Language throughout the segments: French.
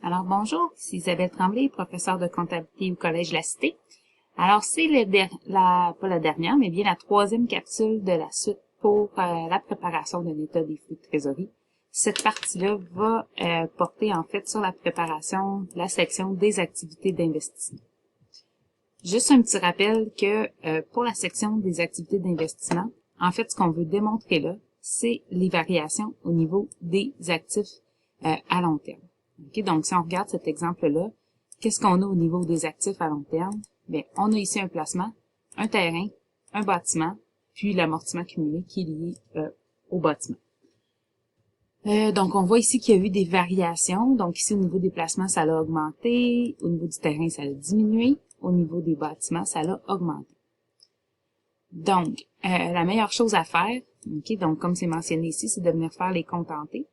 Alors bonjour, c'est Isabelle Tremblay, professeure de comptabilité au Collège La Cité. Alors c'est pas la dernière, mais bien la troisième capsule de la suite pour la préparation d'un état des flux de trésorerie. Cette partie-là va porter en fait sur la préparation de la section des activités d'investissement. Juste un petit rappel que pour la section des activités d'investissement, en fait ce qu'on veut démontrer là, c'est les variations au niveau des actifs à long terme. Okay, donc, si on regarde cet exemple-là, qu'est-ce qu'on a au niveau des actifs à long terme? Bien, on a ici un placement, un terrain, un bâtiment, puis l'amortissement cumulé qui est lié au bâtiment. Donc, on voit ici qu'il y a eu des variations. Donc, ici, au niveau des placements, ça a augmenté. Au niveau du terrain, ça a diminué. Au niveau des bâtiments, ça a augmenté. Donc, la meilleure chose à faire, okay, donc comme c'est mentionné ici, c'est de venir faire les comptes en T.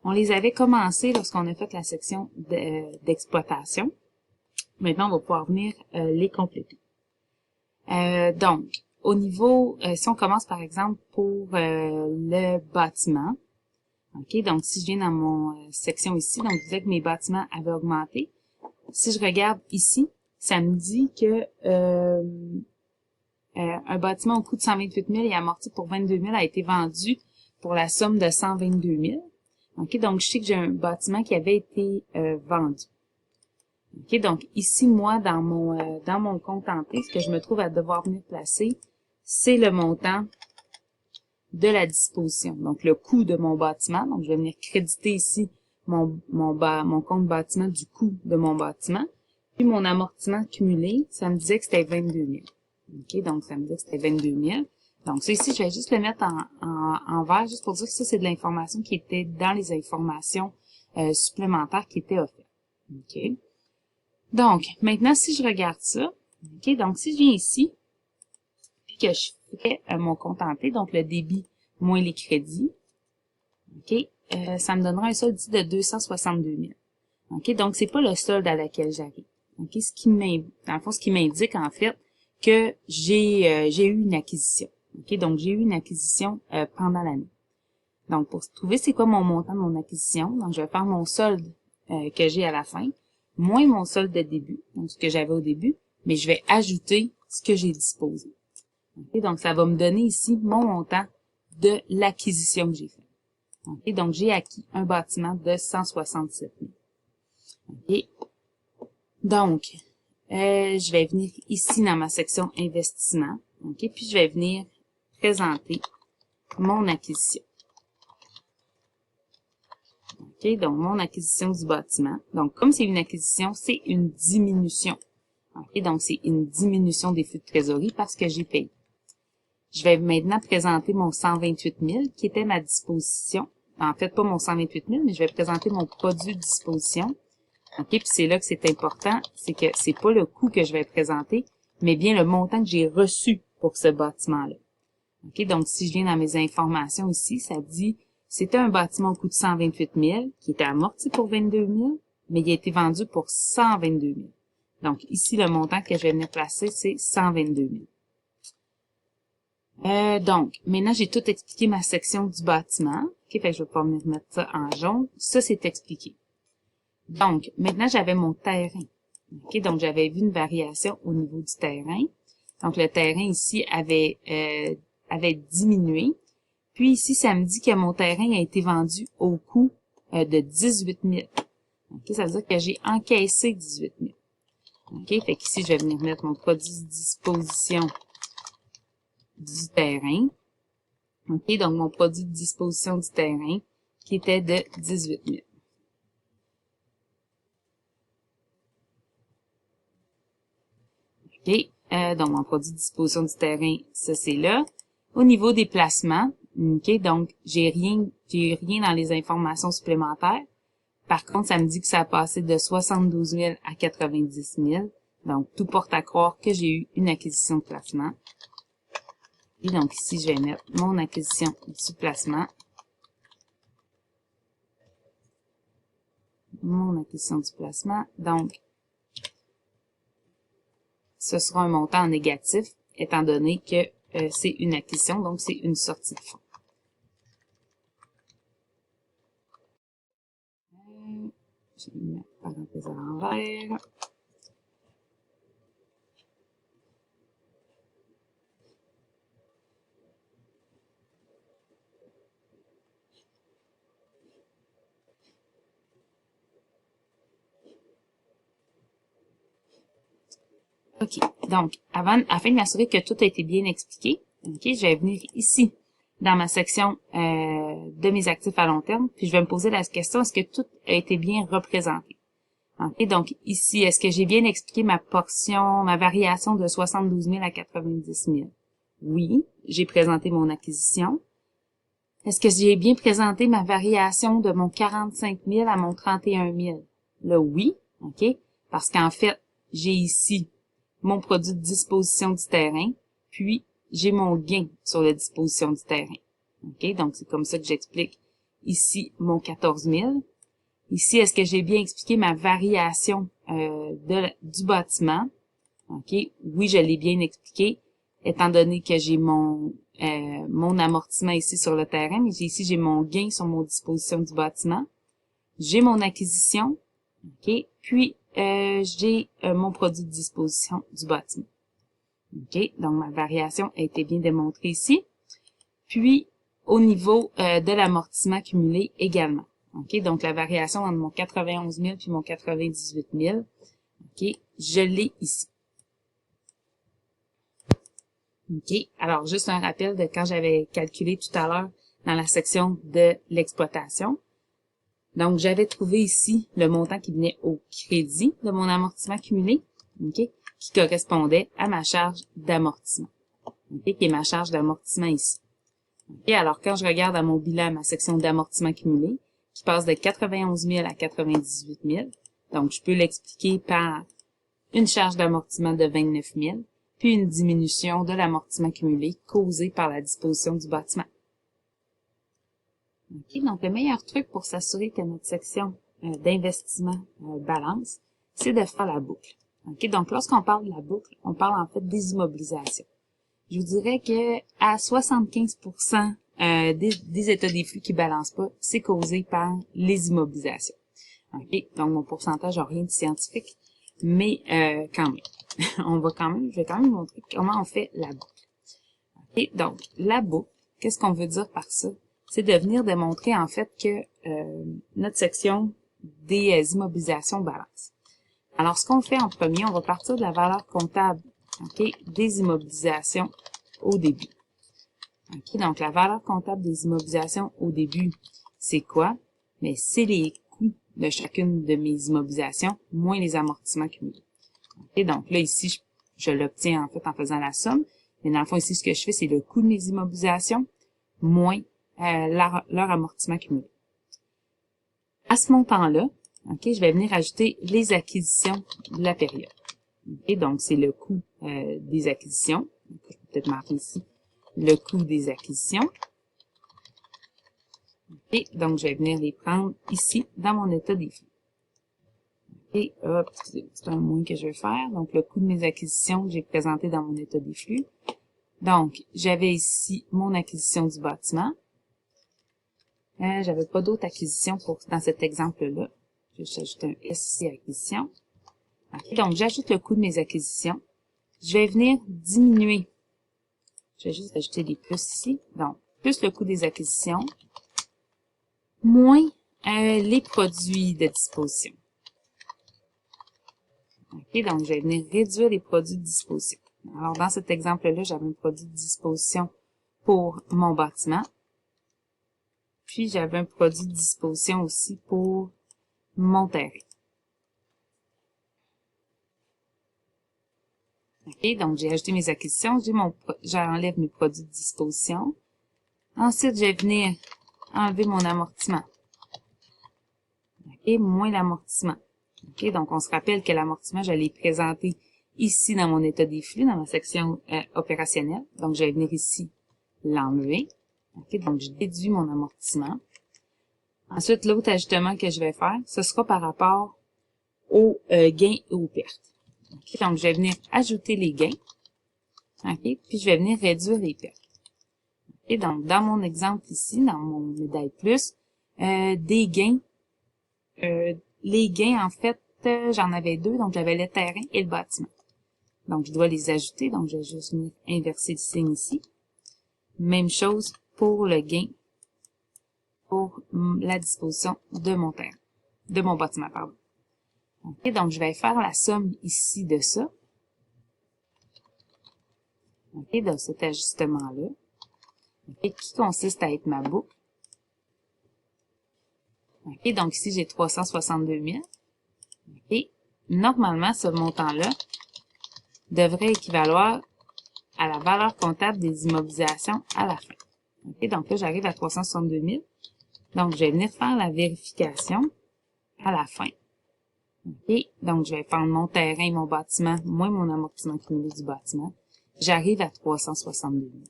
On les avait commencés lorsqu'on a fait la section d'exploitation. Maintenant, on va pouvoir venir les compléter. Donc, au niveau, si on commence par exemple pour le bâtiment, ok, donc si je viens dans mon section ici, donc je disais que mes bâtiments avaient augmenté. Si je regarde ici, ça me dit que un bâtiment au coût de 128 000 et amorti pour 22 000 a été vendu pour la somme de 122 000. OK, donc je sais que j'ai un bâtiment qui avait été vendu. OK, donc ici, moi, dans mon compte en T, ce que je me trouve à devoir venir placer, c'est le montant de la disposition. Donc, le coût de mon bâtiment. Donc, je vais venir créditer ici mon compte bâtiment du coût de mon bâtiment. Puis, mon amortissement cumulé, ça me disait que c'était 22 000. OK, donc ça me dit que c'était 22 000. Donc, ça ici, je vais juste le mettre en vert, juste pour dire que ça, c'est de l'information qui était dans les informations supplémentaires qui étaient offertes. OK. Donc, maintenant, si je regarde ça, OK, donc si je viens ici, puis que je fais mon compte en T, donc le débit moins les crédits, OK, ça me donnera un solde dit de 262 000. OK, donc c'est pas le solde à laquelle j'arrive. OK, dans le fond, ce qui m'indique, en fait, que j'ai eu une acquisition. OK, donc j'ai eu une acquisition pendant l'année. Donc, pour trouver c'est quoi mon montant de mon acquisition, donc je vais faire mon solde que j'ai à la fin, moins mon solde de début, donc ce que j'avais au début, mais je vais ajouter ce que j'ai disposé. OK, donc ça va me donner ici mon montant de l'acquisition que j'ai faite. OK, donc j'ai acquis un bâtiment de 167 000. OK, donc je vais venir ici dans ma section investissement, OK, puis je vais venir présenter mon acquisition. OK, donc mon acquisition du bâtiment. Donc, comme c'est une acquisition, c'est une diminution. OK, donc c'est une diminution des flux de trésorerie parce que j'ai payé. Je vais maintenant présenter mon 128 000 qui était ma disposition. En fait, pas mon 128 000, mais je vais présenter mon produit de disposition. OK, puis c'est là que c'est important, c'est que c'est pas le coût que je vais présenter, mais bien le montant que j'ai reçu pour ce bâtiment-là. OK, donc si je viens dans mes informations ici, ça dit c'était un bâtiment au coût de 128 000 qui était amorti pour 22 000, mais il a été vendu pour 122 000. Donc ici, le montant que je vais venir placer, c'est 122 000. Donc, maintenant, j'ai tout expliqué ma section du bâtiment. OK, fait que je vais pas venir mettre ça en jaune. Ça, c'est expliqué. Donc, maintenant, j'avais mon terrain. OK, donc j'avais vu une variation au niveau du terrain. Donc, le terrain ici avait diminué. Puis ici, ça me dit que mon terrain a été vendu au coût de 18 000. OK, ça veut dire que j'ai encaissé 18 000. OK, fait qu'ici, je vais venir mettre mon produit de disposition du terrain. OK, donc mon produit de disposition du terrain qui était de 18 000. OK, donc mon produit de disposition du terrain, ça c'est là. Au niveau des placements, OK, donc j'ai rien dans les informations supplémentaires. Par contre, ça me dit que ça a passé de 72 000 à 90 000. Donc, tout porte à croire que j'ai eu une acquisition de placement. Et donc, ici, je vais mettre mon acquisition du placement. Mon acquisition du placement. Donc, ce sera un montant négatif, étant donné que c'est une acquisition, donc c'est une sortie de fonds. J'ai mis ma parenthèse à l'envers. OK. Donc, afin de m'assurer que tout a été bien expliqué, OK, je vais venir ici, dans ma section de mes actifs à long terme, puis je vais me poser la question, est-ce que tout a été bien représenté? OK, donc ici, est-ce que j'ai bien expliqué ma portion, ma variation de 72 000 à 90 000? Oui, j'ai présenté mon acquisition. Est-ce que j'ai bien présenté ma variation de mon 45 000 à mon 31 000? Là, oui, OK, parce qu'en fait, j'ai ici mon produit de disposition du terrain, puis j'ai mon gain sur la disposition du terrain. OK, donc c'est comme ça que j'explique ici mon 14 000. Ici, est-ce que j'ai bien expliqué ma variation du bâtiment? OK, oui, je l'ai bien expliqué, étant donné que j'ai mon amortissement ici sur le terrain, mais ici, j'ai mon gain sur mon disposition du bâtiment. J'ai mon acquisition, OK, puis j'ai mon produit de disposition du bâtiment. OK, donc ma variation a été bien démontrée ici. Puis, au niveau de l'amortissement cumulé également. OK, donc la variation entre mon 91 000 puis mon 98 000, OK, je l'ai ici. OK, alors juste un rappel de quand j'avais calculé tout à l'heure dans la section de l'exploitation. Donc, j'avais trouvé ici le montant qui venait au crédit de mon amortissement cumulé, OK, qui correspondait à ma charge d'amortissement, OK, qui est ma charge d'amortissement ici. OK, alors quand je regarde à mon bilan, ma section d'amortissement cumulé, qui passe de 91 000 à 98 000, donc je peux l'expliquer par une charge d'amortissement de 29 000, puis une diminution de l'amortissement cumulé causée par la disposition du bâtiment. OK, donc le meilleur truc pour s'assurer que notre section d'investissement balance, c'est de faire la boucle. OK, donc lorsqu'on parle de la boucle, on parle en fait des immobilisations. Je vous dirais que à 75% des états des flux qui balancent pas, c'est causé par les immobilisations. OK, donc mon pourcentage n'a rien de scientifique, mais quand même, je vais quand même vous montrer comment on fait la boucle. OK, donc la boucle, qu'est-ce qu'on veut dire par ça? C'est de venir démontrer en fait que notre section des immobilisations balance. Alors, ce qu'on fait en premier, on va partir de la valeur comptable, OK, des immobilisations au début. OK, donc la valeur comptable des immobilisations au début, c'est quoi? Mais c'est les coûts de chacune de mes immobilisations, moins les amortissements cumulés. OK, donc là, ici, je l'obtiens en fait en faisant la somme. Mais dans le fond, ici, ce que je fais, c'est le coût de mes immobilisations, moins leur amortissement cumulé. À ce montant-là, OK, je vais venir ajouter les acquisitions de la période. OK, donc c'est le coût des acquisitions. Je vais peut-être marquer ici le coût des acquisitions. OK, donc je vais venir les prendre ici dans mon état des flux. OK, hop, c'est un moins que je vais faire. Donc le coût de mes acquisitions que j'ai présenté dans mon état des flux. Donc, j'avais ici mon acquisition du bâtiment. J'avais pas d'autres acquisitions dans cet exemple-là. Je vais juste ajouter un S ici, acquisition. Okay, donc, j'ajoute le coût de mes acquisitions. Je vais venir diminuer. Je vais juste ajouter des plus ici. Donc, plus le coût des acquisitions, moins les produits de disposition. OK, donc, je vais venir réduire les produits de disposition. Alors, dans cet exemple-là, j'avais un produit de disposition pour mon bâtiment. Puis, j'avais un produit de disposition aussi pour mon terrain. OK, donc j'ai ajouté mes acquisitions, j'enlève mes produits de disposition. Ensuite, je vais venir enlever mon amortissement. OK, moins l'amortissement. OK, donc on se rappelle que l'amortissement, je l'ai présenté ici dans mon état des flux, dans ma section opérationnelle. Donc, je vais venir ici l'enlever. OK, donc je déduis mon amortissement. Ensuite, l'autre ajustement que je vais faire, ce sera par rapport aux gains et aux pertes. OK, donc je vais venir ajouter les gains. OK, puis je vais venir réduire les pertes. OK, donc dans mon exemple ici, dans mon médaille plus, des gains les gains, en fait, j'en avais deux, donc j'avais le terrain et le bâtiment. Donc, je dois les ajouter, donc je vais juste venir inverser le signe ici. Même chose pour le gain pour la disposition de mon terrain, de mon bâtiment, pardon. OK, donc je vais faire la somme ici de ça. OK, donc cet ajustement-là. OK, qui consiste à être ma boucle. OK, donc ici, j'ai 362 000. OK, normalement, ce montant-là devrait équivaloir à la valeur comptable des immobilisations à la fin. OK, donc là, j'arrive à 362 000. Donc, je vais venir faire la vérification à la fin. OK, donc je vais prendre mon terrain, mon bâtiment, moins mon amortissement cumulé du bâtiment. J'arrive à 362 000.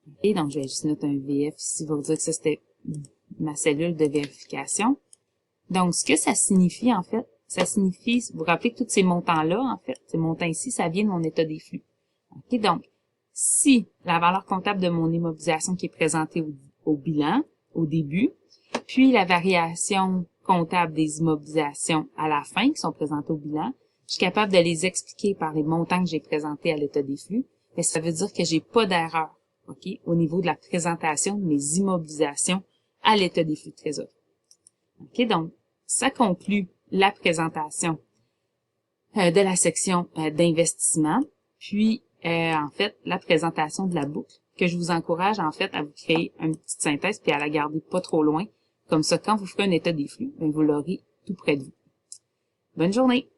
OK, donc je vais juste noter un VF ici pour dire que ça, c'était ma cellule de vérification. Donc, ce que ça signifie, en fait, ça signifie, vous vous rappelez que tous ces montants-là, en fait, ces montants ici, ça vient de mon état des flux. OK, donc, si la valeur comptable de mon immobilisation qui est présentée au bilan, au début, puis la variation comptable des immobilisations à la fin, qui sont présentées au bilan, je suis capable de les expliquer par les montants que j'ai présentés à l'état des flux, mais ça veut dire que j'ai pas d'erreur, OK, au niveau de la présentation de mes immobilisations à l'état des flux de trésorerie. OK, donc, ça conclut la présentation de la section d'investissement, puis en fait, la présentation de la boucle, que je vous encourage en fait à vous créer une petite synthèse puis à la garder pas trop loin. Comme ça, quand vous ferez un état des flux, bien, vous l'aurez tout près de vous. Bonne journée!